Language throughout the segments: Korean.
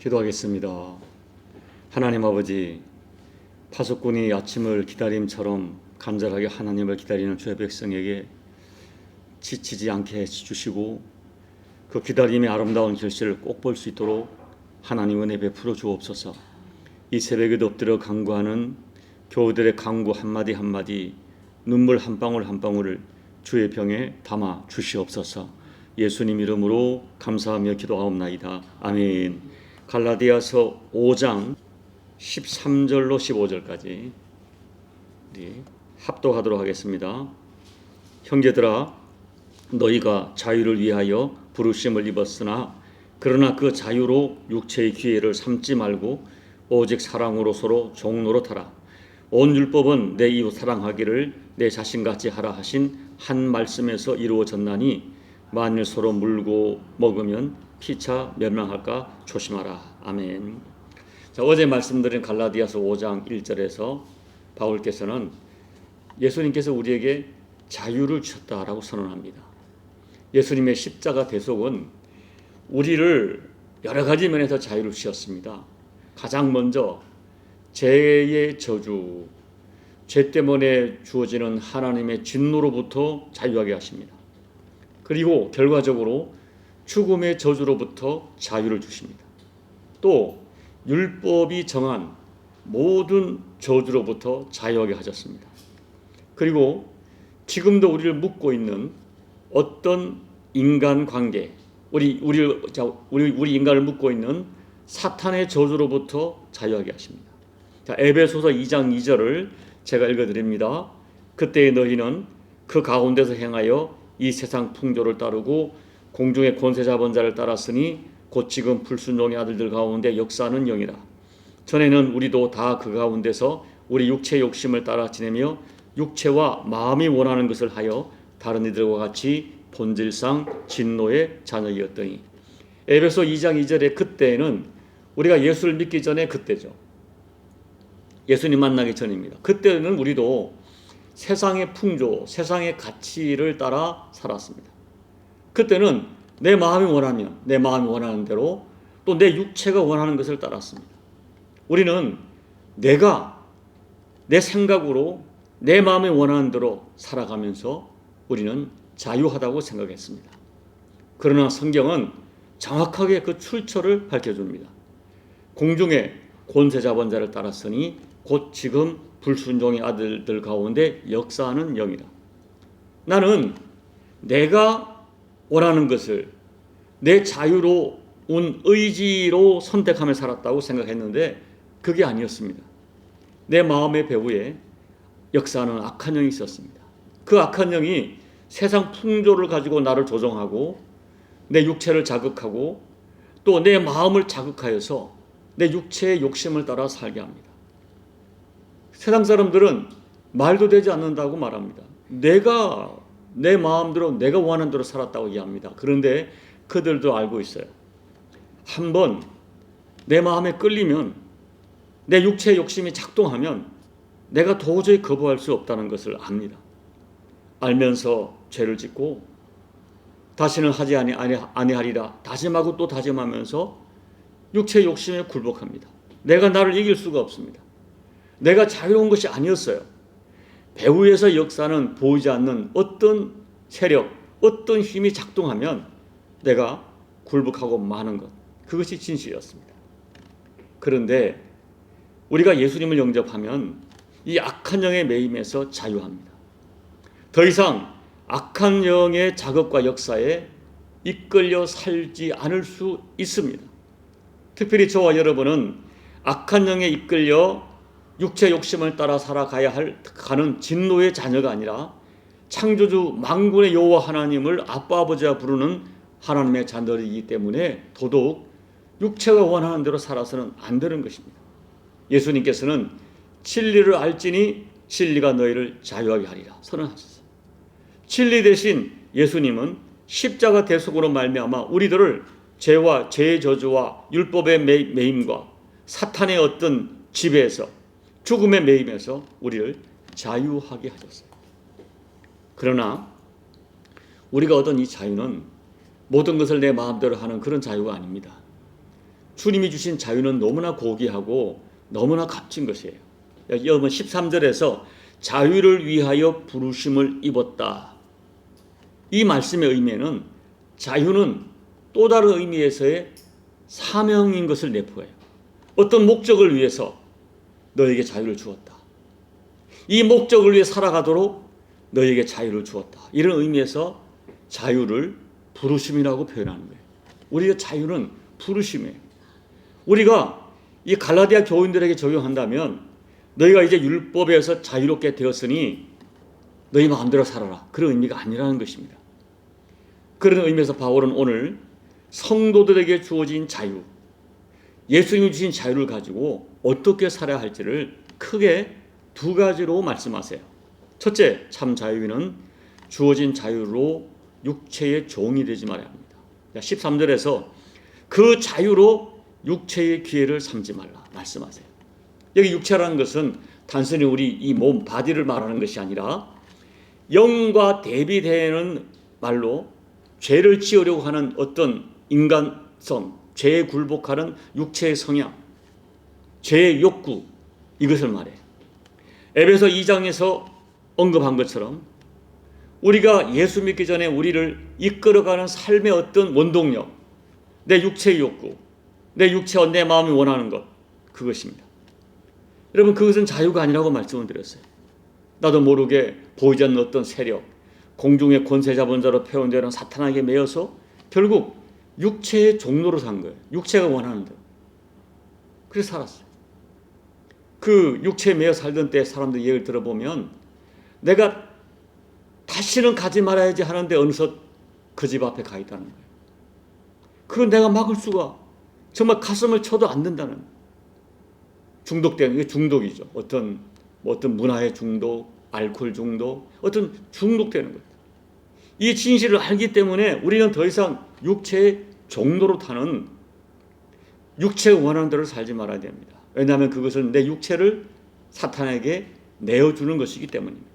기도하겠습니다. 하나님 아버지, 파수꾼이 아침을 기다림처럼 간절하게 하나님을 기다리는 주의 백성에게 지치지 않게 해주시고 그 기다림의 아름다운 결실을 꼭 볼 수 있도록 하나님 은혜 베풀어 주옵소서. 이 새벽에도 엎드려 간구하는 교우들의 간구 한마디 한마디, 눈물 한 방울 한 방울을 주의 병에 담아 주시옵소서. 예수님 이름으로 감사하며 기도하옵나이다. 아멘. 갈라디아서 5장 13절로 15절까지 우리 합독하도록 하겠습니다. 형제들아, 너희가 자유를 위하여 부르심을 입었으나 그러나 그 자유로 육체의 기회를 삼지 말고 오직 사랑으로 서로 종노릇하라. 온 율법은 내 이웃 사랑하기를 내 자신같이 하라 하신 한 말씀에서 이루어졌나니 만일 서로 물고 먹으면 피차 멸망할까 조심하라. 아멘. 자, 어제 말씀드린 갈라디아서 5장 1절에서 바울께서는 예수님께서 우리에게 자유를 주셨다라고 선언합니다. 예수님의 십자가 대속은 우리를 여러 가지 면에서 자유를 주셨습니다. 가장 먼저 죄의 저주, 죄 때문에 주어지는 하나님의 진노로부터 자유하게 하십니다. 그리고 결과적으로 죽음의 저주로부터 자유를 주십니다. 또 율법이 정한 모든 저주로부터 자유하게 하셨습니다. 그리고 지금도 우리를 묶고 있는 어떤 인간관계, 우리 인간을 묶고 있는 사탄의 저주로부터 자유하게 하십니다. 자, 에베소서 2장 2절을 제가 읽어드립니다. 그때의 너희는 그 가운데서 행하여 이 세상 풍조를 따르고 공중의 권세 잡은 자를 따랐으니 곧 지금 불순종의 아들들 가운데 역사하는 영이라. 전에는 우리도 다 그 가운데서 우리 육체의 욕심을 따라 지내며 육체와 마음이 원하는 것을 하여 다른 이들과 같이 본질상 진노의 자녀이었더니. 에베소 2장 2절의 그때는 우리가 예수를 믿기 전에 그때죠. 예수님 만나기 전입니다. 그때는 우리도 세상의 풍조, 세상의 가치를 따라 살았습니다. 그때는 내 마음이 원하면 내 마음이 원하는 대로, 또 내 육체가 원하는 것을 따랐습니다. 우리는 내가 내 생각으로 내 마음이 원하는 대로 살아가면서 우리는 자유하다고 생각했습니다. 그러나 성경은 정확하게 그 출처를 밝혀줍니다. 공중의 권세 잡은 자를 따랐으니 곧 지금 불순종의 아들들 가운데 역사하는 영이라. 나는 내가 원하는 것을 내 자유로운 의지로 선택하며 살았다고 생각했는데 그게 아니었습니다. 내 마음의 배후에 역사하는 악한 영이 있었습니다. 그 악한 영이 세상 풍조를 가지고 나를 조종하고 내 육체를 자극하고 또 내 마음을 자극하여서 내 육체의 욕심을 따라 살게 합니다. 세상 사람들은 말도 되지 않는다고 말합니다. 내가 내 마음대로 내가 원하는 대로 살았다고 얘기합니다. 그런데 그들도 알고 있어요. 한번 내 마음에 끌리면, 내 육체의 욕심이 작동하면 내가 도저히 거부할 수 없다는 것을 압니다. 알면서 죄를 짓고 다시는 하지 아니하리라 다짐하고 또 다짐하면서 육체의 욕심에 굴복합니다. 내가 나를 이길 수가 없습니다. 내가 자유로운 것이 아니었어요. 배후에서 역사는 보이지 않는 어떤 세력, 어떤 힘이 작동하면 내가 굴복하고 마는 것, 그것이 진실이었습니다. 그런데 우리가 예수님을 영접하면 이 악한 영의 매임에서 자유합니다. 더 이상 악한 영의 작업과 역사에 이끌려 살지 않을 수 있습니다. 특별히 저와 여러분은 악한 영에 이끌려 육체 욕심을 따라 살아가야 가는 진노의 자녀가 아니라 창조주 만군의 여호와 하나님을 아빠 아버지라 부르는 하나님의 자녀이기 때문에 더더욱 육체가 원하는 대로 살아서는 안 되는 것입니다. 예수님께서는 진리를 알지니 진리가 너희를 자유하게 하리라 선언하셨어요. 진리 대신 예수님은 십자가 대속으로 말미암아 우리들을 죄와 죄의 저주와 율법의 매임과 사탄의 어떤 지배에서, 죽음의 매임에서 우리를 자유하게 하셨어요. 그러나 우리가 얻은 이 자유는 모든 것을 내 마음대로 하는 그런 자유가 아닙니다. 주님이 주신 자유는 너무나 고귀하고 너무나 값진 것이에요. 여러분 13절에서 자유를 위하여 부르심을 입었다. 이 말씀의 의미는 자유는 또 다른 의미에서의 사명인 것을 내포해요. 어떤 목적을 위해서 너에게 자유를 주었다. 이 목적을 위해 살아가도록 너에게 자유를 주었다. 이런 의미에서 자유를 부르심이라고 표현하는 거예요. 우리의 자유는 부르심이에요. 우리가 이 갈라디아 교인들에게 적용한다면 너희가 이제 율법에서 자유롭게 되었으니 너희 마음대로 살아라. 그런 의미가 아니라는 것입니다. 그런 의미에서 바울은 오늘 성도들에게 주어진 자유, 예수님이 주신 자유를 가지고 어떻게 살아야 할지를 크게 두 가지로 말씀하세요. 첫째, 참 자유인은 주어진 자유로 육체의 종이 되지 말아야 합니다. 13절에서 그 자유로 육체의 기회를 삼지 말라 말씀하세요. 여기 육체라는 것은 단순히 우리 이 몸, 바디를 말하는 것이 아니라 영과 대비되는 말로 죄를 지으려고 하는 어떤 인간성, 죄에 굴복하는 육체의 성향, 죄의 욕구, 이것을 말해요. 에베소 2장에서 언급한 것처럼 우리가 예수 믿기 전에 우리를 이끌어가는 삶의 어떤 원동력, 내 육체의 욕구, 내 육체와 내 마음이 원하는 것, 그것입니다. 여러분, 그것은 자유가 아니라고 말씀을 드렸어요. 나도 모르게 보이지 않는 어떤 세력, 공중의 권세 잡은 자로 표현되는 사탄에게 매여서 결국 육체의 종로로 산 거예요. 육체가 원하는 대로. 그래서 살았어요. 그 육체에 매여 살던 때 사람들 얘기를 들어보면 내가 다시는 가지 말아야지 하는데 어느덧 그 집 앞에 가 있다는 거예요. 그건 내가 막을 수가, 정말 가슴을 쳐도 안 된다는, 중독되는 게 중독이죠. 어떤 문화의 중독, 알코올 중독, 어떤 중독되는 것. 이 진실을 알기 때문에 우리는 더 이상 육체의 종로로 타는, 육체가 원하는 대로 살지 말아야 됩니다. 왜냐하면 그것은 내 육체를 사탄에게 내어주는 것이기 때문입니다.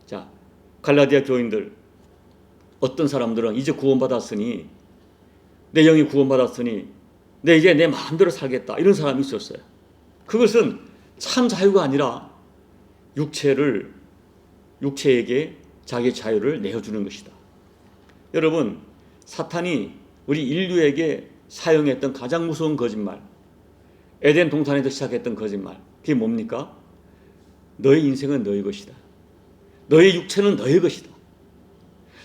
자, 갈라디아 교인들, 어떤 사람들은 이제 구원받았으니, 내 영이 구원받았으니 이제 내 마음대로 살겠다, 이런 사람이 있었어요. 그것은 참 자유가 아니라 육체에게 자기 자유를 내어주는 것이다. 여러분, 사탄이 우리 인류에게 사용했던 가장 무서운 거짓말, 에덴 동산에서 시작했던 거짓말, 그게 뭡니까? 너의 인생은 너의 것이다. 너의 육체는 너의 것이다.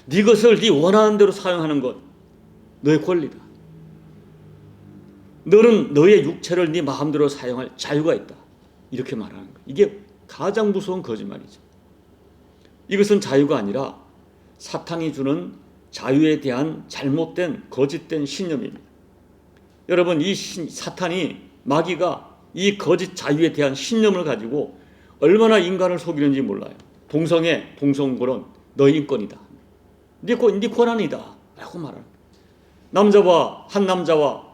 네 것을 네 원하는 대로 사용하는 것, 너의 권리다. 너는 너의 육체를 네 마음대로 사용할 자유가 있다. 이렇게 말하는 거예요. 이게 가장 무서운 거짓말이죠. 이것은 자유가 아니라 사탄이 주는 자유에 대한 잘못된 거짓된 신념입니다. 여러분, 이 사탄이, 마귀가 이 거짓 자유에 대한 신념을 가지고 얼마나 인간을 속이는지 몰라요. 동성애, 동성결혼, 너의 인권이다. 네 권한이다 라고 말하는 거예요. 한 남자와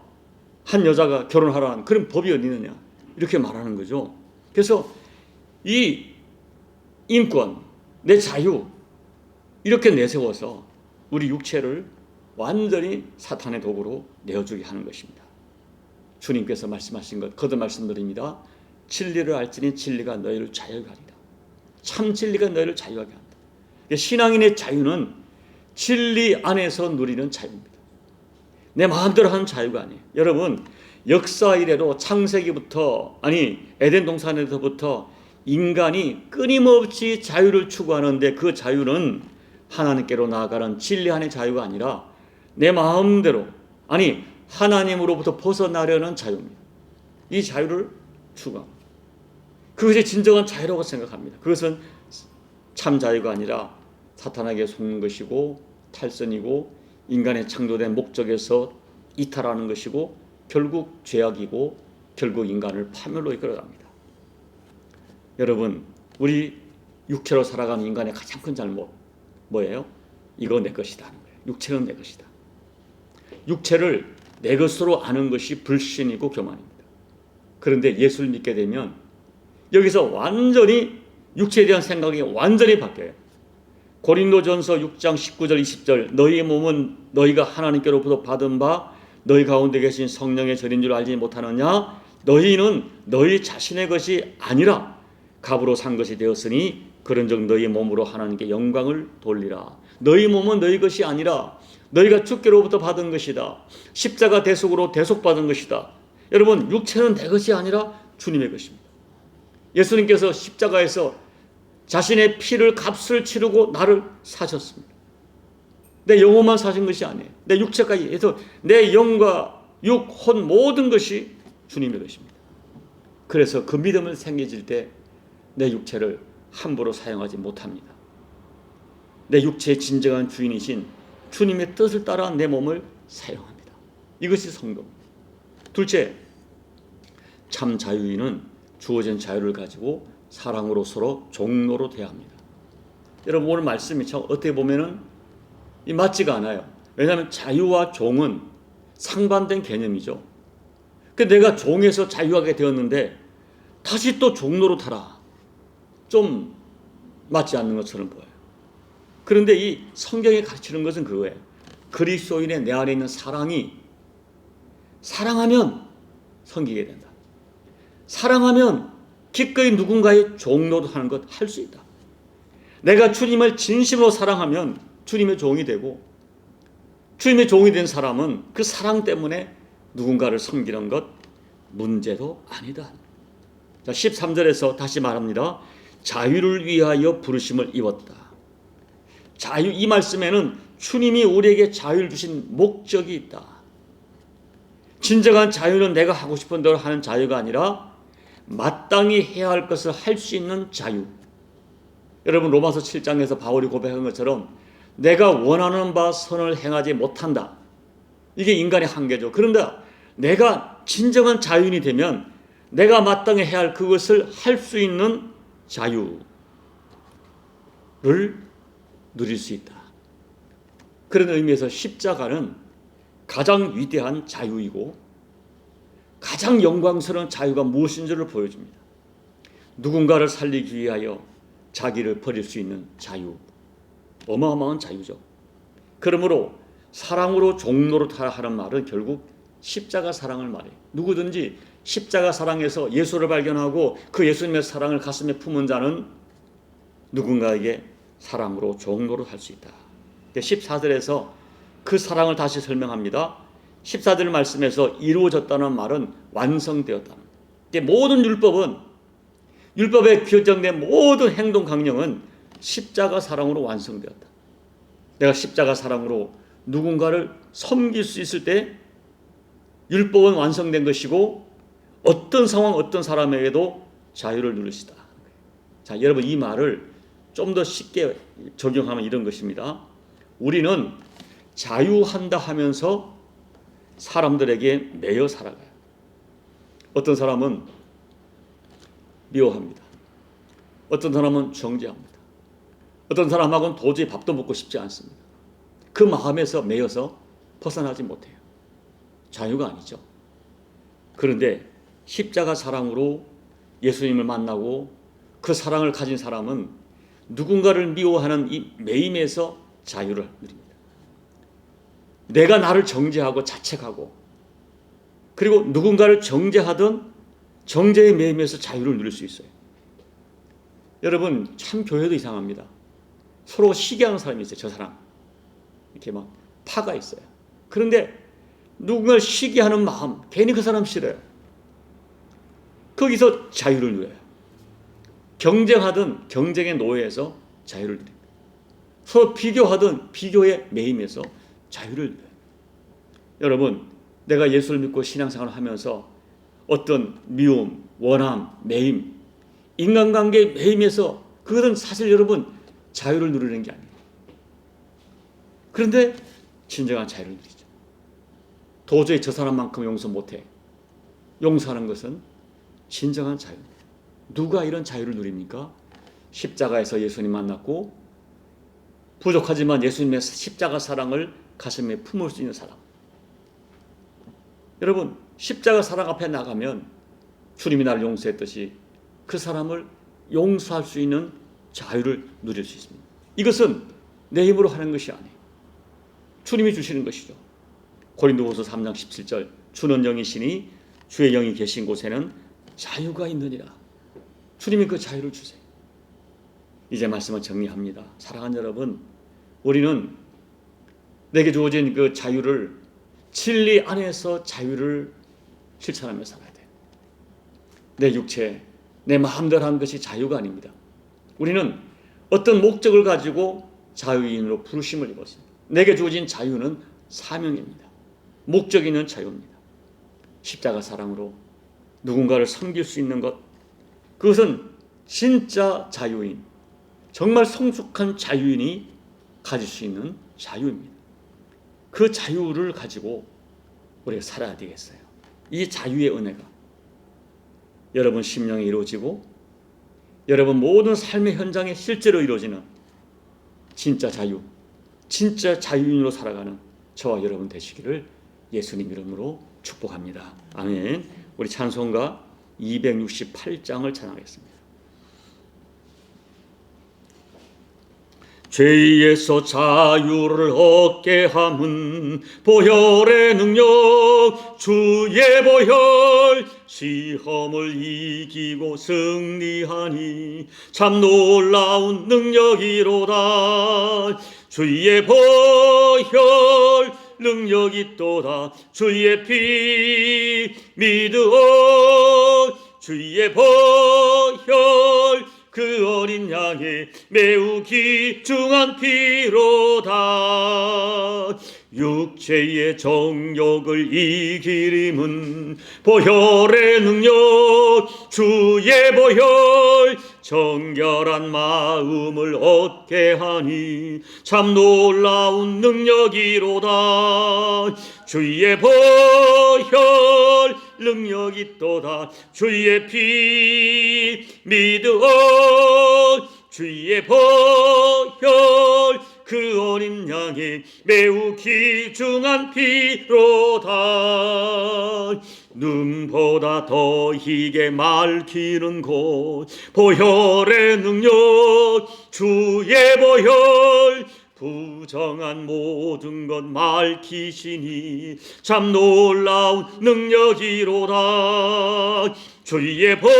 한 여자가 결혼하라는 그런 법이 어디 있느냐, 이렇게 말하는 거죠. 그래서 이 인권, 내 자유, 이렇게 내세워서 우리 육체를 완전히 사탄의 도구로 내어주게 하는 것입니다. 주님께서 말씀하신 것 거듭 말씀드립니다. 진리를 알지니 진리가 너희를 자유하게 하리라. 참 진리가 너희를 자유하게 한다. 신앙인의 자유는 진리 안에서 누리는 자유입니다. 내 마음대로 하는 자유가 아니에요. 여러분, 역사 이래로 창세기부터, 에덴 동산에서부터 인간이 끊임없이 자유를 추구하는데, 그 자유는 하나님께로 나아가는 진리 안의 자유가 아니라 내 마음대로, 하나님으로부터 벗어나려는 자유입니다. 이 자유를 추구합니다. 그것이 진정한 자유라고 생각합니다. 그것은 참 자유가 아니라 사탄에게 속는 것이고 탈선이고 인간의 창조된 목적에서 이탈하는 것이고 결국 죄악이고 결국 인간을 파멸로 이끌어갑니다. 여러분, 우리 육체로 살아가는 인간의 가장 큰 잘못 뭐예요? 이거 내 것이다 하는 거예요. 육체는 내 것이다. 육체를 내 것으로 아는 것이 불신이고 교만입니다. 그런데 예수를 믿게 되면 여기서 완전히 육체에 대한 생각이 완전히 바뀌어요. 고린도전서 6장 19절 20절 너희의 몸은 너희가 하나님께로부터 받은 바 너희 가운데 계신 성령의 절인 줄 알지 못하느냐? 너희는 너희 자신의 것이 아니라 값으로 산 것이 되었으니 그런즉 너희 몸으로 하나님께 영광을 돌리라. 너희 몸은 너희 것이 아니라 너희가 주께로부터 받은 것이다. 십자가 대속으로 대속받은 것이다. 여러분, 육체는 내 것이 아니라 주님의 것입니다. 예수님께서 십자가에서 자신의 피를 값을 치르고 나를 사셨습니다. 내 영혼만 사신 것이 아니에요. 내 육체까지 해서 내 영과 육, 혼 모든 것이 주님의 것입니다. 그래서 그 믿음을 생겨질 때 내 육체를 함부로 사용하지 못합니다. 내 육체의 진정한 주인이신 주님의 뜻을 따라 내 몸을 사용합니다. 이것이 성도입니다. 둘째, 참 자유인은 주어진 자유를 가지고 사랑으로 서로 종로로 대합니다. 여러분, 오늘 말씀이 참 어떻게 보면은 맞지가 않아요. 왜냐하면 자유와 종은 상반된 개념이죠. 내가 종에서 자유하게 되었는데 다시 또 종로로 타라. 좀 맞지 않는 것처럼 보여요. 그런데 이 성경이 가르치는 것은 그거예요. 그리스도인의 내 안에 있는 사랑이 사랑하면 섬기게 된다. 사랑하면 기꺼이 누군가의 종로도 하는 것 할 수 있다. 내가 주님을 진심으로 사랑하면 주님의 종이 되고 주님의 종이 된 사람은 그 사랑 때문에 누군가를 섬기는 것 문제도 아니다. 자, 13절에서 다시 말합니다. 자유를 위하여 부르심을 입었다. 자유, 이 말씀에는 주님이 우리에게 자유를 주신 목적이 있다. 진정한 자유는 내가 하고 싶은 대로 하는 자유가 아니라 마땅히 해야 할 것을 할 수 있는 자유. 여러분, 로마서 7장에서 바울이 고백한 것처럼 내가 원하는 바 선을 행하지 못한다. 이게 인간의 한계죠. 그런데 내가 진정한 자유인이 되면 내가 마땅히 해야 할 그것을 할 수 있는 자유를 누릴 수 있다. 그런 의미에서 십자가는 가장 위대한 자유이고 가장 영광스러운 자유가 무엇인지를 보여줍니다. 누군가를 살리기 위하여 자기를 버릴 수 있는 자유. 어마어마한 자유죠. 그러므로 사랑으로 종로로 타라 하는 말은 결국 십자가 사랑을 말해요. 누구든지 십자가 사랑에서 예수를 발견하고 그 예수님의 사랑을 가슴에 품은 자는 누군가에게 사랑으로 종로로 할 수 있다. 14절에서 그 사랑을 다시 설명합니다. 14절 말씀에서 이루어졌다는 말은 완성되었다는 거예요. 모든 율법에 규정된 모든 행동 강령은 십자가 사랑으로 완성되었다. 내가 십자가 사랑으로 누군가를 섬길 수 있을 때 율법은 완성된 것이고 어떤 상황 어떤 사람에게도 자유를 누릴 수 있다. 자, 여러분, 이 말을 좀 더 쉽게 적용하면 이런 것입니다. 우리는 자유한다 하면서 사람들에게 매여 살아가요. 어떤 사람은 미워합니다. 어떤 사람은 정죄합니다. 어떤 사람하고는 도저히 밥도 먹고 싶지 않습니다. 그 마음에서 매여서 벗어나지 못해요. 자유가 아니죠. 그런데 십자가 사랑으로 예수님을 만나고 그 사랑을 가진 사람은 누군가를 미워하는 이 매임에서 자유를 누립니다. 내가 나를 정죄하고 자책하고 그리고 누군가를 정죄하던 정죄의 매임에서 자유를 누릴 수 있어요. 여러분, 참 교회도 이상합니다. 서로 시기하는 사람이 있어요. 저 사람 이렇게 막 파가 있어요. 그런데 누군가를 시기하는 마음, 괜히 그 사람 싫어요. 거기서 자유를 누려요. 경쟁하던 경쟁의 노예에서 자유를 누립니다. 서로 비교하던 비교의 매임에서 자유를 누려요. 여러분, 내가 예수를 믿고 신앙생활을 하면서 어떤 미움, 원함, 매임, 인간관계의 매임에서 그것은 사실 여러분 자유를 누리는 게 아니에요. 그런데 진정한 자유를 누리죠. 도저히 저 사람만큼 용서 못해. 용서하는 것은 진정한 자유입니다. 누가 이런 자유를 누립니까? 십자가에서 예수님 만났고 부족하지만 예수님의 십자가 사랑을 가슴에 품을 수 있는 사람. 여러분, 십자가 사랑 앞에 나가면 주님이 나를 용서했듯이 그 사람을 용서할 수 있는 자유를 누릴 수 있습니다. 이것은 내 힘으로 하는 것이 아니에요. 주님이 주시는 것이죠. 고린도후서 3장 17절 주는 영이시니 주의 영이 계신 곳에는 자유가 있느니라. 주님이 그 자유를 주세요. 이제 말씀을 정리합니다. 사랑하는 여러분, 우리는 내게 주어진 그 자유를 진리 안에서 자유를 실천하며 살아야 돼요. 내 육체, 내 마음대로 하는 것이 자유가 아닙니다. 우리는 어떤 목적을 가지고 자유인으로 부르심을 입었습니다. 내게 주어진 자유는 사명입니다. 목적 있는 자유입니다. 십자가 사랑으로 누군가를 섬길 수 있는 것, 그것은 진짜 자유인, 정말 성숙한 자유인이 가질 수 있는 자유입니다. 그 자유를 가지고 우리가 살아야 되겠어요. 이 자유의 은혜가 여러분 심령에 이루어지고 여러분 모든 삶의 현장에 실제로 이루어지는 진짜 자유, 진짜 자유인으로 살아가는 저와 여러분 되시기를 예수님 이름으로 축복합니다. 아멘. 우리 찬송가 268장을 찬양하겠습니다. 죄에서 자유를 얻게 함은 보혈의 능력, 주의 보혈, 시험을 이기고 승리하니 참 놀라운 능력이로다. 주의 보혈 능력이 또다. 주의 피 믿으오. 주의 보혈 그 어린 양의 매우 귀중한 피로다. 육체의 정욕을 이기림은 보혈의 능력, 주의 보혈, 정결한 마음을 얻게 하니 참 놀라운 능력이로다. 주의 보혈 능력이 또다. 주의 피 믿으오. 주의 보혈 그 어린 양의 매우 귀중한 피로다. 눈보다 더 희게 맑히는 곳 보혈의 능력, 주의 보혈, 부정한 모든 것 맑히시니 참 놀라운 능력이로다. 주의 보혈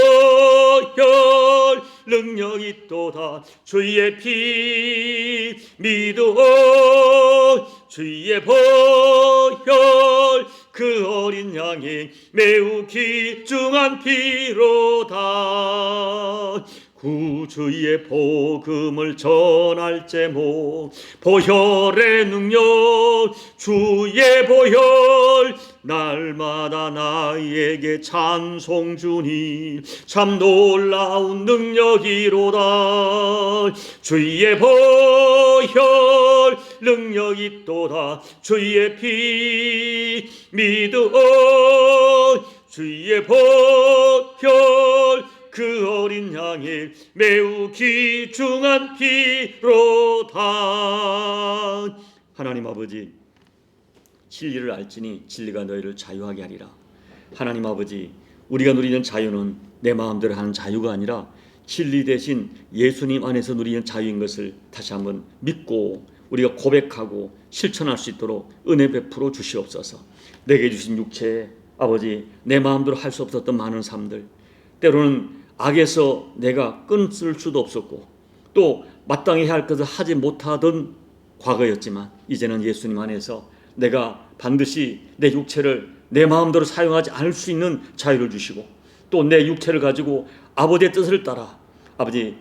능력이 또다. 주의 피 믿으오. 주의 보혈 그 어린 양의 매우 귀중한 피로다. 구주의 복음을 전할 제목 보혈의 능력, 주의 보혈 날마다 나에게 찬송 주니 참 놀라운 능력이로다. 주의 보혈 능력이 또다. 주의 피 믿으오. 주의 보혈 그 어린 양의 매우 귀중한 피로다. 하나님 아버지, 진리를 알지니 진리가 너희를 자유하게 하리라. 하나님 아버지, 우리가 누리는 자유는 내 마음대로 하는 자유가 아니라 진리 대신 예수님 안에서 누리는 자유인 것을 다시 한번 믿고 우리가 고백하고 실천할 수 있도록 은혜 베풀어 주시옵소서. 내게 주신 육체에 아버지, 내 마음대로 할 수 없었던 많은 삶들, 때로는 악에서 내가 끊을 수도 없었고 또 마땅히 해야 할 것을 하지 못하던 과거였지만 이제는 예수님 안에서 내가 반드시 내 육체를 내 마음대로 사용하지 않을 수 있는 자유를 주시고 또 내 육체를 가지고 아버지의 뜻을 따라 아버지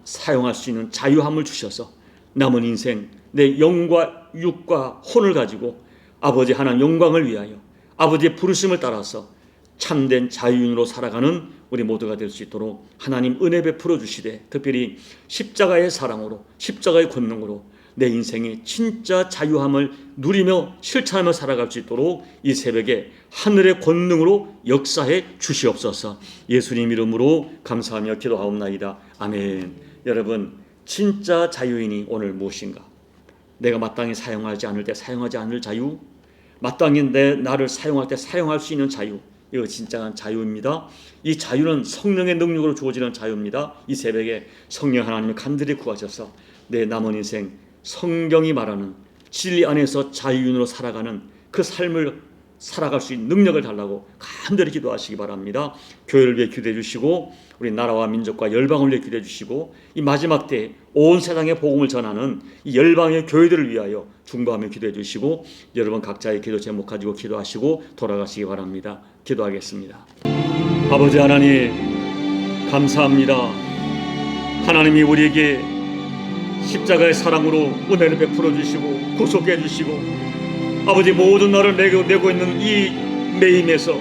사용할 수 있는 자유함을 주셔서 남은 인생 내 영과 육과 혼을 가지고 아버지 하나님 영광을 위하여 아버지의 부르심을 따라서 참된 자유인으로 살아가는 우리 모두가 될 수 있도록 하나님 은혜 베풀어 주시되, 특별히 십자가의 사랑으로 십자가의 권능으로 내 인생의 진짜 자유함을 누리며 실천하며 살아갈 수 있도록 이 새벽에 하늘의 권능으로 역사해 주시옵소서. 예수님 이름으로 감사하며 기도하옵나이다. 아멘. 여러분, 진짜 자유인이 오늘 무엇인가? 내가 마땅히 사용하지 않을 때 사용하지 않을 자유, 마땅히 나를 사용할 때 사용할 수 있는 자유, 이거 진짜한 자유입니다. 이 자유는 성령의 능력으로 주어지는 자유입니다. 이 새벽에 성령 하나님을 간절히 구하셔서 내 남은 인생 성경이 말하는 진리 안에서 자유인으로 살아가는 그 삶을 살아갈 수 있는 능력을 달라고 간절히 기도하시기 바랍니다. 교회를 위해 기도해 주시고 우리 나라와 민족과 열방을 위해 기도해 주시고 이 마지막 때 온 세상에 복음을 전하는 이 열방의 교회들을 위하여 중보하며 기도해 주시고 여러분 각자의 기도 제목 가지고 기도하시고 돌아가시기 바랍니다. 기도하겠습니다. 아버지 하나님 감사합니다. 하나님이 우리에게 십자가의 사랑으로 은혜를 베풀어 주시고 구속해 주시고 아버지 모든 나를 내고 있는 이 매임에서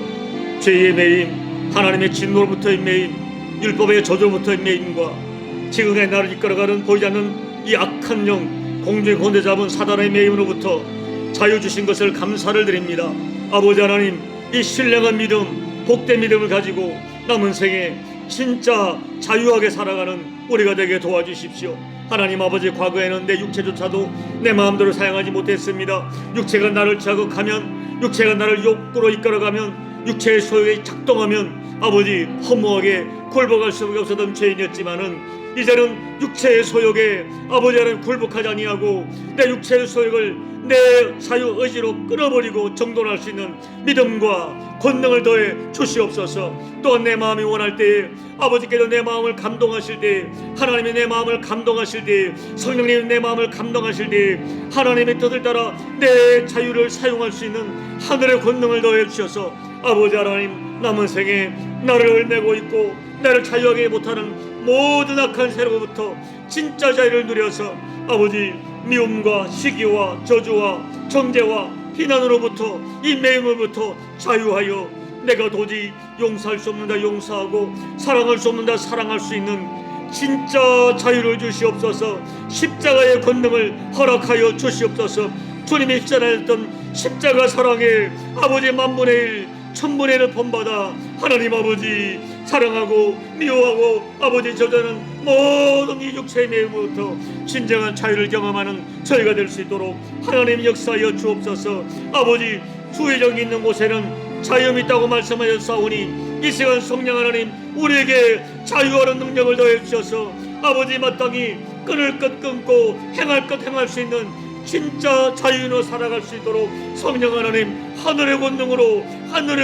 죄의 매임, 하나님의 진노로부터의 매임, 율법의 저주로부터의 매임과 지금의 나를 이끌어가는 보이지 않는 이 악한 영, 공중의 권세 잡은 사단의 매임으로부터 자유 주신 것을 감사를 드립니다. 아버지 하나님, 이 신령한 믿음, 복된 믿음을 가지고 남은 생에 진짜 자유하게 살아가는 우리가 되게 도와주십시오. 하나님 아버지, 과거에는 내 육체조차도 내 마음대로 사용하지 못했습니다. 육체가 나를 자극하면, 육체가 나를 욕구로 이끌어가면, 육체의 소욕에 작동하면 아버지 허무하게 굴복할 수밖에 없었던 죄인이었지만은 이제는 육체의 소욕에 아버지 하나님 굴복하지 아니하고 내 육체의 소욕을 내 자유 의지로 끊어버리고 정돈할 수 있는 믿음과 권능을 더해 주시옵소서. 또한 내 마음이 원할 때에 아버지께서 내 마음을 감동하실 때에, 하나님이 내 마음을 감동하실 때에, 성령님이 내 마음을 감동하실 때에 하나님의 뜻을 따라 내 자유를 사용할 수 있는 하늘의 권능을 더해 주셔서 아버지 하나님, 남은 생에 나를 내고 있고 나를 자유하게 못하는 모든 악한 세로부터 진짜 자유를 누려서 아버지 미움과 시기와 저주와 정죄와 비난으로부터 이 매임으로부터 자유하여 내가 도저히 용서할 수 없는다 용서하고 사랑할 수 없는다 사랑할 수 있는 진짜 자유를 주시옵소서. 십자가의 권능을 허락하여 주시옵소서. 주님이 십자가했던 십자가 사랑에 아버지 만분의 일 천분의 일을 본받아 하나님 아버지 사랑하고 미워하고 아버지 저자는 모든 이 육체의 매임으로부터 진정한 자유를 경험하는 저희가 될 수 있도록 하나님 역사하여 주옵소서. 아버지, 주의정이 있는 곳에는 자유함이 있다고 말씀하셨사오니 이 시간 성령 하나님 우리에게 자유하는 능력을 더해 주셔서 아버지 마땅히 끊을 것 끊고 행할 것 행할 수 있는 진짜 자유로 살아갈 수 있도록 성령 하나님 하늘의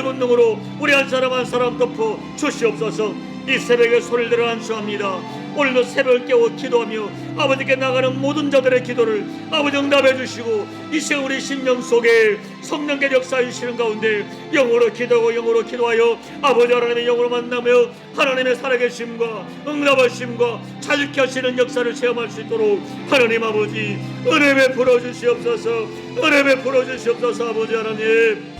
권능으로 우리 한 사람 한 사람 덮어 주시옵소서. 이 새벽에 소리를 들어 안수합니다. 오늘도 새벽을 깨워 기도하며 아버지께 나가는 모든 자들의 기도를 아버지 응답해 주시고 이 시간 우리 심령 속에 성령께 역사해 주시는 가운데 영으로 기도하고 영으로 기도하여 아버지 하나님의 영으로 만나며 하나님의 살아계심과 응답하심과 자유케 하시는 역사를 체험할 수 있도록 하나님 아버지 은혜 베풀어 주시옵소서. 은혜 베풀어 주시옵소서. 아버지 하나님